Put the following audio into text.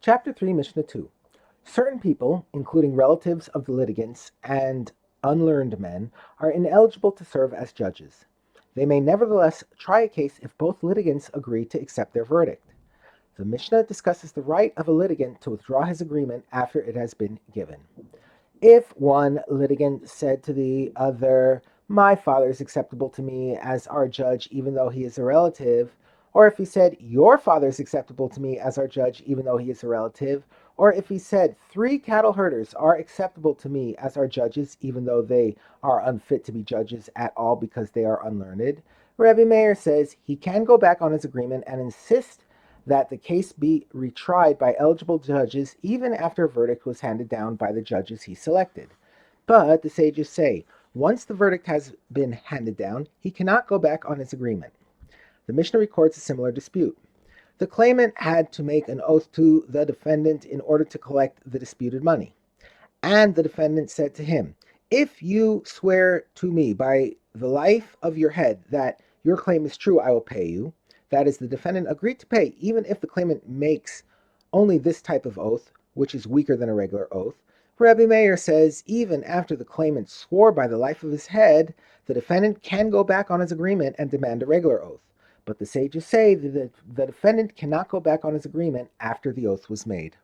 Chapter 3, Mishnah 2. Certain people, including relatives of the litigants and unlearned men, are ineligible to serve as judges. They may nevertheless try a case if both litigants agree to accept their verdict. The Mishnah discusses the right of a litigant to withdraw his agreement after it has been given. If one litigant said to the other, "My father is acceptable to me as our judge even though he is a relative," or if he said, "Your father is acceptable to me as our judge even though he is a relative," or if he said, "Three cattle herders are acceptable to me as our judges even though they are unfit to be judges at all because they are unlearned," Rabbi Meir says he can go back on his agreement and insist that the case be retried by eligible judges even after a verdict was handed down by the judges he selected. But the sages say, once the verdict has been handed down, he cannot go back on his agreement. The Mishnah records a similar dispute. The claimant had to make an oath to the defendant in order to collect the disputed money. And the defendant said to him, "If you swear to me by the life of your head that your claim is true, I will pay you." That is, the defendant agreed to pay, even if the claimant makes only this type of oath, which is weaker than a regular oath. Rabbi Meir says, even after the claimant swore by the life of his head, the defendant can go back on his agreement and demand a regular oath. But the sages say that the defendant cannot go back on his agreement after the oath was made.